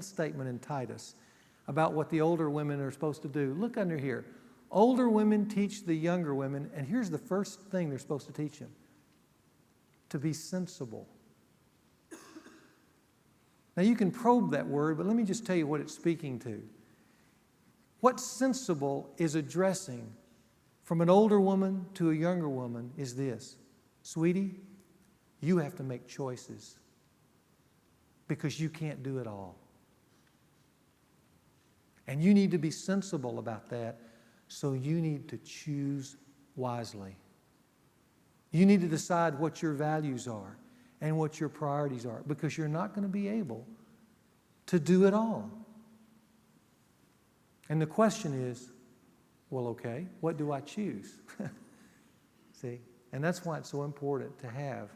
little statement in Titus about what the older women are supposed to do. Look under here. Older women teach the younger women, and here's the first thing they're supposed to teach them: to be sensible. Now you can probe that word, but let me just tell you what it's speaking to. What sensible is addressing from an older woman to a younger woman is this: sweetie, you have to make choices because you can't do it all. And you need to be sensible about that, so you need to choose wisely. You need to decide what your values are and what your priorities are, because you're not going to be able to do it all. And the question is, well, okay, what do I choose? See? And that's why it's so important to have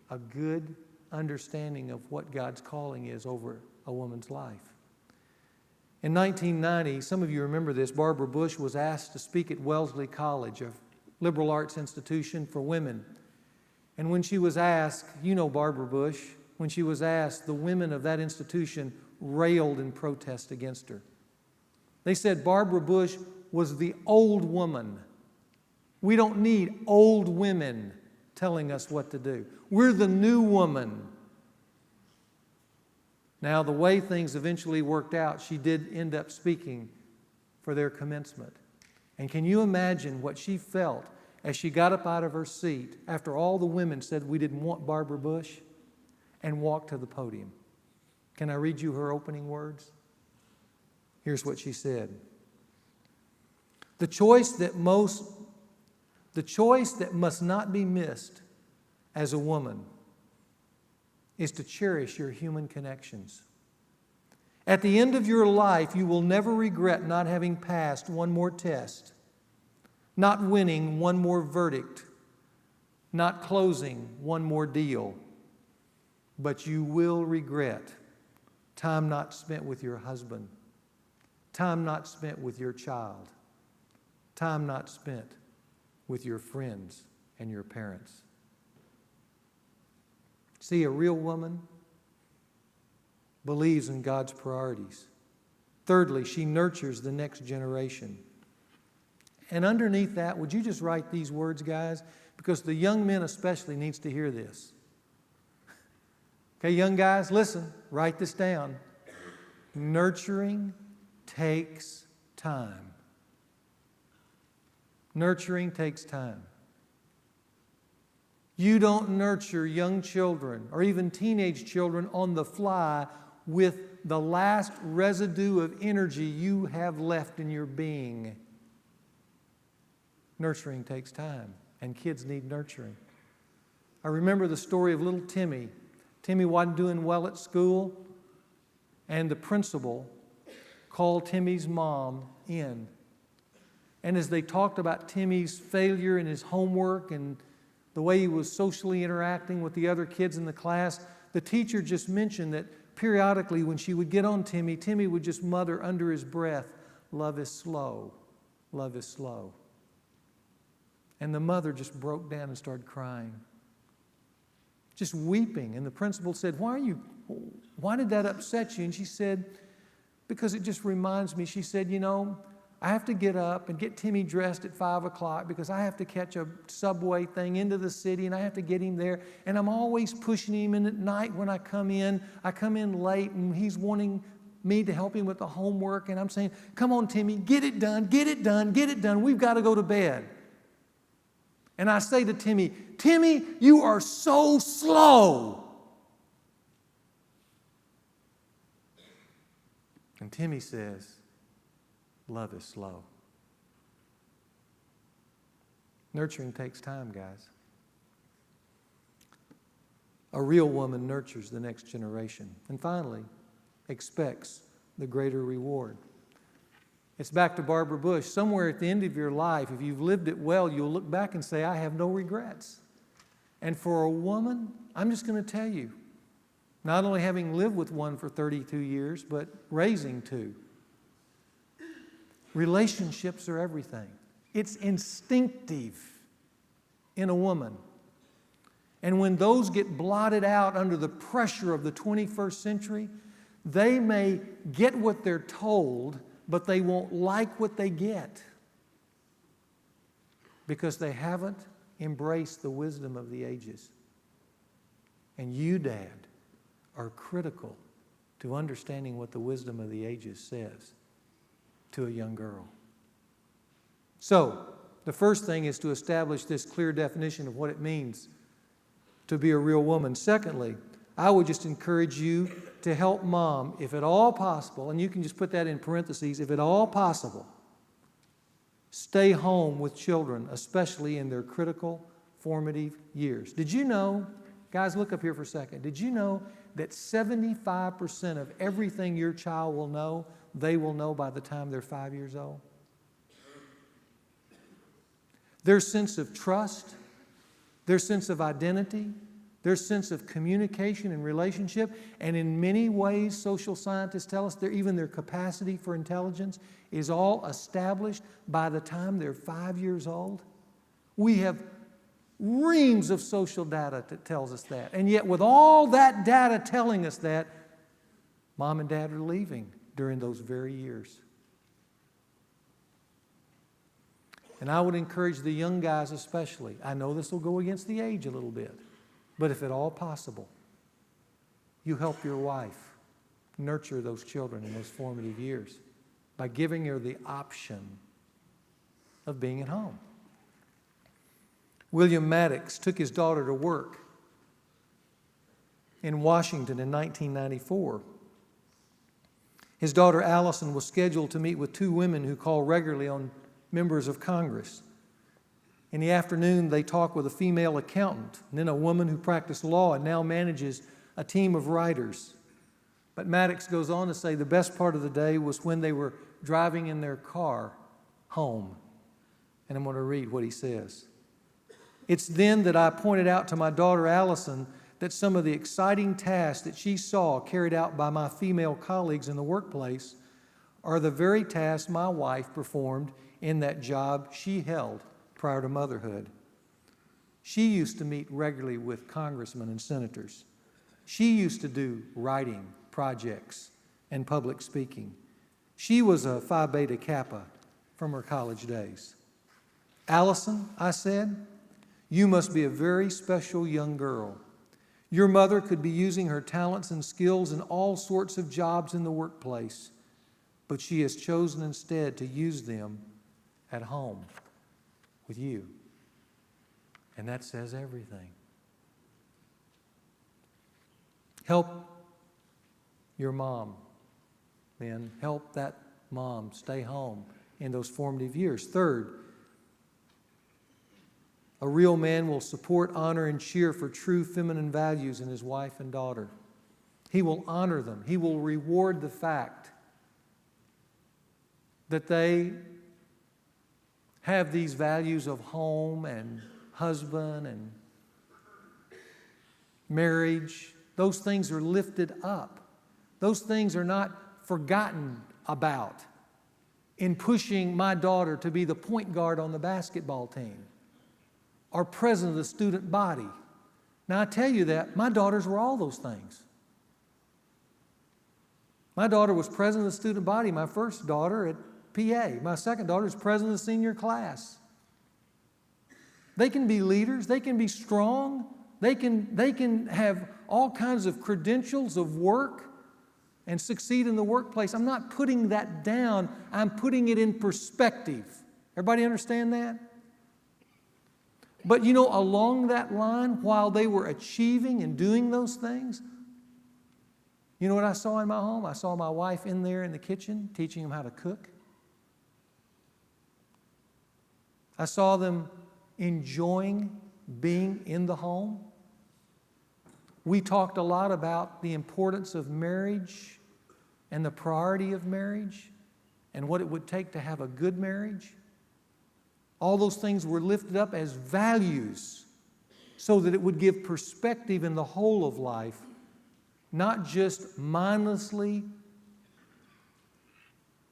a good understanding of what God's calling is over a woman's life. In 1990, some of you remember this, Barbara Bush was asked to speak at Wellesley College, a liberal arts institution for women. And when she was asked, you know Barbara Bush, when she was asked, the women of that institution railed in protest against her. They said Barbara Bush was the old woman. We don't need old women telling us what to do. We're the new woman. Now, the way things eventually worked out, she did end up speaking for their commencement. And can you imagine what she felt as she got up out of her seat after all the women said we didn't want Barbara Bush and walked to the podium? Can I read you her opening words? Here's what she said. The choice that must not be missed as a woman is to cherish your human connections. At the end of your life, you will never regret not having passed one more test, not winning one more verdict, not closing one more deal. But you will regret time not spent with your husband, time not spent with your child, time not spent with your friends and your parents. See, a real woman believes in God's priorities. Thirdly, she nurtures the next generation. And underneath that, would you just write these words, guys? Because the young men especially needs to hear this. Okay, young guys, listen, write this down. Nurturing takes time. Nurturing takes time. You don't nurture young children or even teenage children on the fly with the last residue of energy you have left in your being. Nurturing takes time, and kids need nurturing. I remember the story of little Timmy. Timmy wasn't doing well at school, and the principal called Timmy's mom in. And as they talked about Timmy's failure in his homework and the way he was socially interacting with the other kids in the class, the teacher just mentioned that periodically when she would get on Timmy, Timmy would just mutter under his breath, "Love is slow, love is slow." And the mother just broke down and started crying, just weeping. And the principal said, why did that upset you? And she said, because it just reminds me. She said, I have to get up and get Timmy dressed at 5 o'clock because I have to catch a subway thing into the city and I have to get him there. And I'm always pushing him, and at night when I come in late and he's wanting me to help him with the homework, and I'm saying, come on, Timmy, get it done, get it done, get it done. We've got to go to bed. And I say to Timmy, Timmy, you are so slow. And Timmy says, love is slow. Nurturing takes time, guys. A real woman nurtures the next generation. And finally, expects the greater reward. It's back to Barbara Bush. Somewhere at the end of your life, if you've lived it well, you'll look back and say, I have no regrets. And for a woman, I'm just going to tell you, not only having lived with one for 32 years, but raising two, relationships are everything. It's instinctive in a woman. And when those get blotted out under the pressure of the 21st century, They may get what they're told, but they won't like what they get because they haven't embraced the wisdom of the ages. And you, Dad, are critical to understanding what the wisdom of the ages says to a young girl. So, the first thing is to establish this clear definition of what it means to be a real woman. Secondly, I would just encourage you to help mom, if at all possible, and you can just put that in parentheses, if at all possible, stay home with children, especially in their critical formative years. Did you know, guys, look up here for a second, did you know that 75% of everything your child will know, they will know by the time they're 5 years old? Their sense of trust, their sense of identity, their sense of communication and relationship, and in many ways, social scientists tell us even their capacity for intelligence is all established by the time they're 5 years old. We have reams of social data that tells us that. And yet with all that data telling us that, mom and dad are leaving during those very years. And I would encourage the young guys especially. I know this will go against the age a little bit, but if at all possible, you help your wife nurture those children in those formative years by giving her the option of being at home. William Maddox took his daughter to work in Washington in 1994. His daughter Allison was scheduled to meet with two women who call regularly on members of Congress. In the afternoon, they talked with a female accountant and then a woman who practiced law and now manages a team of writers. But Maddox goes on to say the best part of the day was when they were driving in their car home. And I'm going to read what he says. It's then that I pointed out to my daughter Allison that some of the exciting tasks that she saw carried out by my female colleagues in the workplace are the very tasks my wife performed in that job she held prior to motherhood. She used to meet regularly with congressmen and senators. She used to do writing projects and public speaking. She was a Phi Beta Kappa from her college days. Allison, I said, you must be a very special young girl. Your mother could be using her talents and skills in all sorts of jobs in the workplace, but she has chosen instead to use them at home with you. And that says everything. Help your mom, men. Help that mom stay home in those formative years. Third, a real man will support, honor, and cheer for true feminine values in his wife and daughter. He will honor them. He will reward the fact that they have these values of home and husband and marriage. Those things are lifted up. Those things are not forgotten about in pushing my daughter to be the point guard on the basketball team or president of the student body. Now, I tell you that my daughters were all those things. My daughter was president of the student body, my first daughter at PA. My second daughter is president of the senior class. They can be leaders. They can be strong. They can have all kinds of credentials of work and succeed in the workplace. I'm not putting that down. I'm putting it in perspective. Everybody understand that? But you know, along that line, while they were achieving and doing those things, you know what I saw in my home? I saw my wife in there in the kitchen teaching them how to cook. I saw them enjoying being in the home. We talked a lot about the importance of marriage and the priority of marriage and what it would take to have a good marriage. All those things were lifted up as values so that it would give perspective in the whole of life, not just mindlessly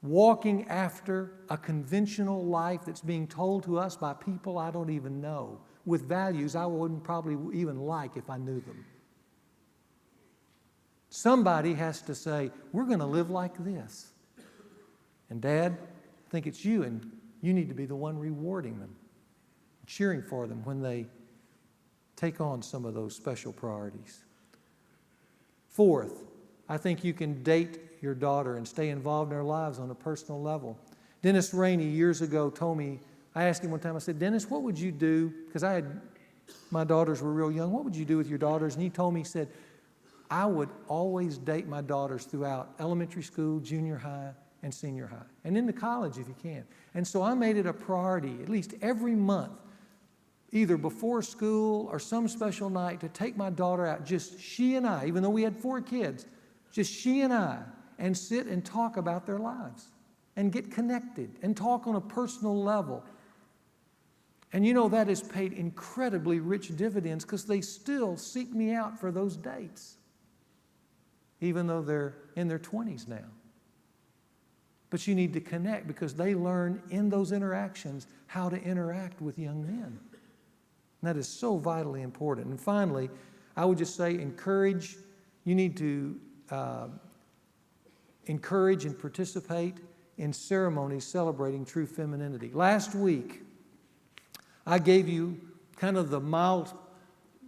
walking after a conventional life that's being told to us by people I don't even know, with values I wouldn't probably even like if I knew them. Somebody has to say, we're going to live like this. And Dad, I think it's you, and you need to be the one rewarding them, cheering for them when they take on some of those special priorities. Fourth, I think you can date your daughter and stay involved in their lives on a personal level. Dennis Rainey years ago told me, I asked him one time, I said, Dennis, what would you do? Because my daughters were real young. What would you do with your daughters? And he told me, he said, I would always date my daughters throughout elementary school, junior high, and senior high, and into college if you can. And so I made it a priority, at least every month, either before school or some special night, to take my daughter out, just she and I, even though we had 4 kids, just she and I, and sit and talk about their lives and get connected and talk on a personal level. And you know, that has paid incredibly rich dividends because they still seek me out for those dates, even though they're in their 20s now. But you need to connect because they learn in those interactions how to interact with young men. And that is so vitally important. And finally, I would just say encourage. You need to encourage and participate in ceremonies celebrating true femininity. Last week, I gave you kind of the mile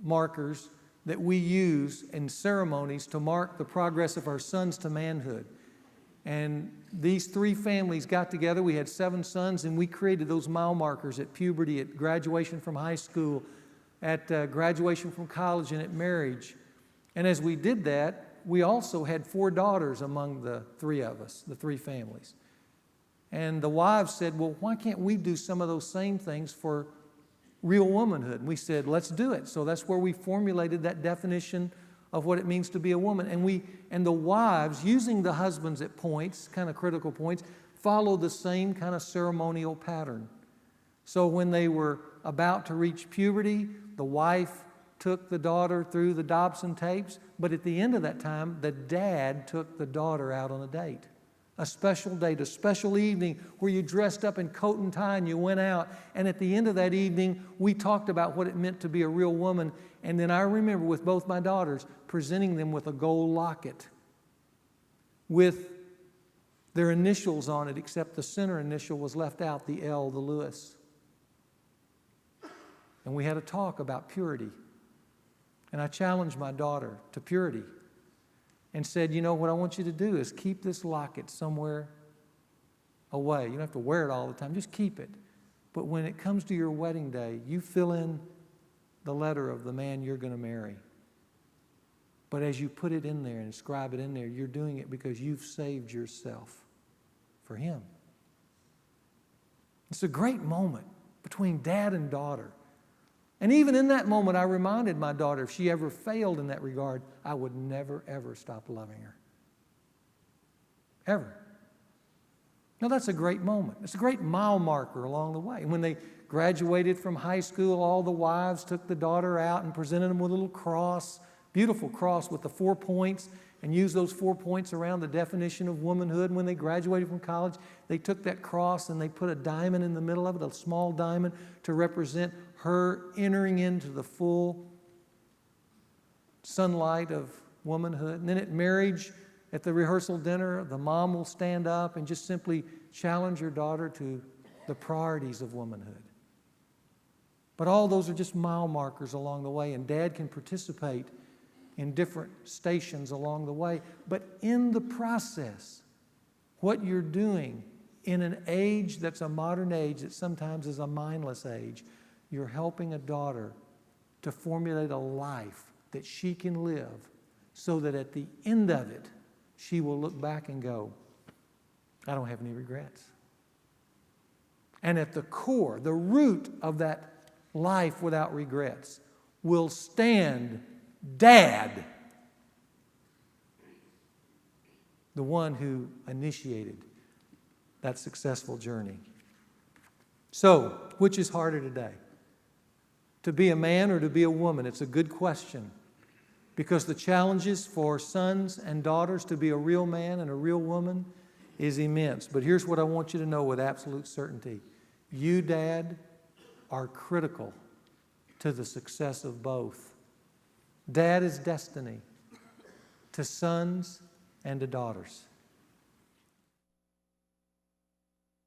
markers that we use in ceremonies to mark the progress of our sons to manhood. And these 3 families got together. We had 7 sons, and we created those mile markers at puberty, at graduation from high school, at graduation from college, and at marriage. And as we did that, we also had 4 daughters among the 3 of us, the 3 families. And the wives said, well, why can't we do some of those same things for real womanhood? And we said, let's do it. So that's where we formulated that definition of what it means to be a woman. And the wives, using the husbands at points, kind of critical points, followed the same kind of ceremonial pattern. So when they were about to reach puberty, the wife took the daughter through the Dobson tapes, but at the end of that time, the dad took the daughter out on a date. A special date, a special evening where you dressed up in coat and tie and you went out. And at the end of that evening, we talked about what it meant to be a real woman. And then I remember with both my daughters presenting them with a gold locket with their initials on it, except the center initial was left out, the L, the Lewis. And we had a talk about purity. And I challenged my daughter to purity and said, you know, what I want you to do is keep this locket somewhere away. You don't have to wear it all the time. Just keep it. But when it comes to your wedding day, you fill in the letter of the man you're going to marry. But as you put it in there and inscribe it in there, you're doing it because you've saved yourself for him. It's a great moment between dad and daughter. And even in that moment, I reminded my daughter, if she ever failed in that regard, I would never, ever stop loving her. Ever. Now, that's a great moment. It's a great mile marker along the way. And when they graduated from high school, all the wives took the daughter out and presented them with a little cross, beautiful cross with the 4 points, and used those 4 points around the definition of womanhood. And when they graduated from college, they took that cross and they put a diamond in the middle of it, a small diamond, to represent her entering into the full sunlight of womanhood. And then at marriage, at the rehearsal dinner, the mom will stand up and just simply challenge her daughter to the priorities of womanhood. But all those are just mile markers along the way, and dad can participate in different stations along the way. But in the process, what you're doing in an age that's a modern age that sometimes is a mindless age, you're helping a daughter to formulate a life that she can live so that at the end of it, she will look back and go, I don't have any regrets. And at the core, the root of that life without regrets will stand Dad, the one who initiated that successful journey. So, which is harder today? To be a man or to be a woman? It's a good question, because the challenges for sons and daughters to be a real man and a real woman is immense. But here's what I want you to know with absolute certainty. You, Dad, are critical to the success of both. Dad is destiny. to sons and to daughters.